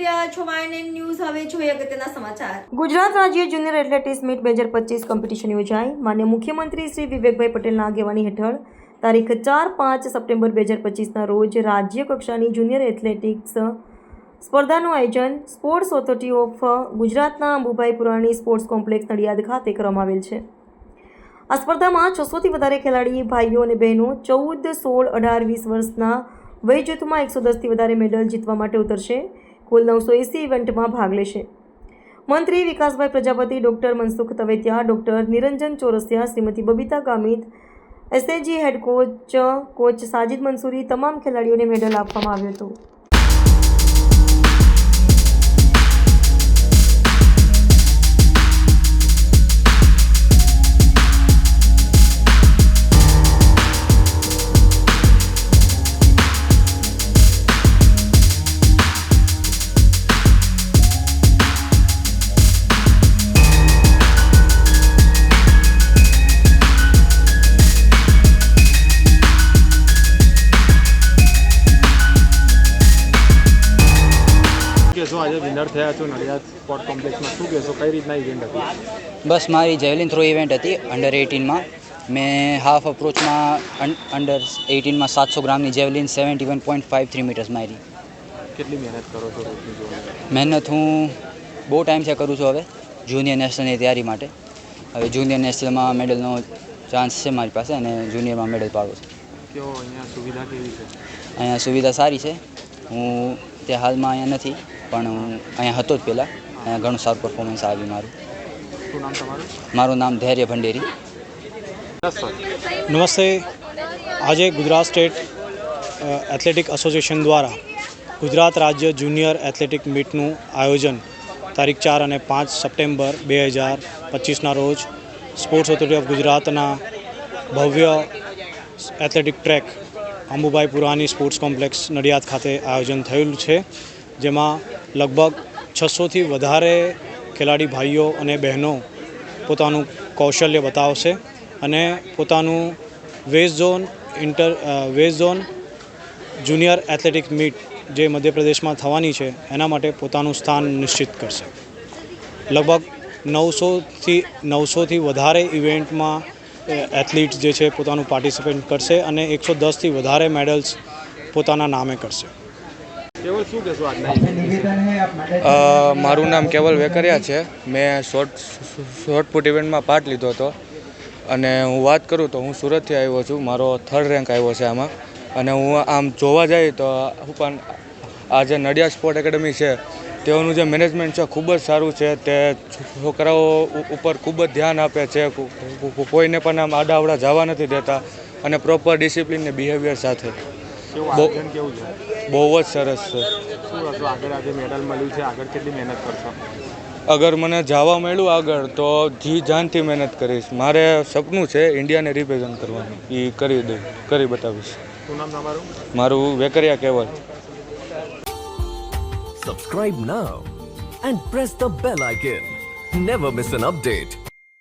રહ્યા છો YNN news. હવે જોઈએ અગત્યના સમાચાર. ગુજરાત રાજ્ય જુનિયર એથ્લેટિક્સ મીટ 2025 કોમ્પિટિશન યોજાઈ. માન્ય મુખ્યમંત્રી શ્રી વિવેકભાઈ પટેલના આગેવાની હેઠળ તારીખ 4-5 સપ્ટેમ્બર 2025ના રોજ રાજ્ય કક્ષાની જુનિયર એથ્લેટિક્સ સ્પર્ધાનું આયોજન સ્પોર્ટ્સ ઓથોરિટી ઓફ ગુજરાતના અંબુભાઈ પુરાણી સ્પોર્ટ્સ કોમ્પ્લેક્સ નડિયાદ ખાતે કરવામાં આવેલ છે. આ સ્પર્ધામાં 600થી વધારે ખેલાડી ભાઈઓ અને બહેનો 14, 16, 18, 20 વર્ષના વય જૂથમાં 110થી વધારે મેડલ જીતવા માટે ઉતરશે. કુલ 980 ઇવેન્ટમાં ભાગ લેશે. મંત્રી Vikasbhai Prajapati, doctor Mansukh Tavetiya, doctor Niranjan Chorasiya, Shrimati Babita Gamit, SAG head coach Sajid Mansuri, તમામ ખેલાડીઓને મેડલ આપવામાં આવ્યું હતું. કહેશો આજે વિનર થયા છો નડિયાદ સ્પોર્ટ કોમ્પ્લેક્સમાં, શું કહેશો, કઈ રીતના ઇવેન્ટ હતી? બસ મારી જેવલિન થ્રો ઇવેન્ટ હતી અંડર 18માં. મેં હાફ અપ્રોચમાં અંડર 18માં 700 ગ્રામની જેવલિન 71.53 મીટર્સ મારી. કેટલી મહેનત કરો છો રોજની જોડે? મહેનત હું બહુ ટાઈમથી કરું છું. હવે જુનિયર નેશનલની તૈયારી માટે. હવે જુનિયર નેશનલમાં મેડલનો ચાન્સ છે મારી પાસે અને જુનિયરમાં મેડલ પાડવો છે. કેવો અહીંયા સુવિધા કેવી છે? અહીંયા સુવિધા સારી છે. હું તે હાલમાં અહીંયા નથી, પણ હું અહીંયા હતો જ પહેલાં. અહીંયા ઘણું સારું પરફોર્મન્સ આવ્યું મારું. શું નામ તમારું? મારું નામ ધૈર્ય ભંડેરી. નમસ્તે. આજે ગુજરાત સ્ટેટ એથ્લેટિક એસોસિએશન દ્વારા ગુજરાત રાજ્ય જુનિયર એથ્લેટિક મીટનું આયોજન તારીખ 4 અને 5 સપ્ટેમ્બર 2025ના રોજ સ્પોર્ટ્સ ઓથોરિટી ઓફ ગુજરાતના ભવ્ય એથ્લેટિક ટ્રેક અંબુભાઈ પુરાણી સ્પોર્ટ્સ કોમ્પ્લેક્સ નડિયાદ ખાતે આયોજન થયેલું છે, જેમાં લગભગ 600થી વધારે ખેલાડી ભાઈઓ અને બહેનો પોતાનું કૌશલ્ય બતાવશે અને પોતાનું west zone junior athletic meet જે મધ્યપ્રદેશમાં થવાની છે એના માટે પોતાનું સ્થાન નિશ્ચિત કરશે. લગભગ 900થી વધારે ઇવેન્ટમાં એથ્લીટ્સ જે છે પોતાનું પાર્ટિસિપેટ કરશે અને 110થી વધારે મેડલ્સ પોતાના નામે કરશે. કેવલ શું કહેશો આજના ઇવેન્ટ? મારું નામ કેવલ વેકરિયા છે. મેં શોર્ટ પુટ ઇવેન્ટમાં પાર્ટ લીધો હતો અને હું વાત કરું તો હું સુરતથી આવ્યો છું. મારો 3rd રેન્ક આવ્યો છે આમાં. અને હું આમ જોવા જઈએ તો હું પણ આ જે નડિયાદ સ્પોર્ટ એકેડમી છે તેઓનું જે મેનેજમેન્ટ છે ખૂબ જ સારું છે. તે છોકરાઓ ઉપર ખૂબ જ ધ્યાન આપે છે. કોઈને પણ આમ આડાઅવડા જવા નથી દેતા અને પ્રોપર ડિસિપ્લિન ને બિહેવિયર સાથે. કેવું છે? બહુ જ સરસ છે. શું હતું આગળ આજે મેડલ મળ્યું છે, આગળ કેટલી મહેનત કરશો? અગર મને જવા મળ્યું આગળ તો જી જાનથી મહેનત કરીશ. મારે સપનું છે ઇન્ડિયાને રિપ્રેઝન્ટ કરવાનું, એ કરી બતાવીશ. શું નામ તમારું? મારું વેકરિયા કેવલ. Subscribe now and press the bell icon. Never miss an update.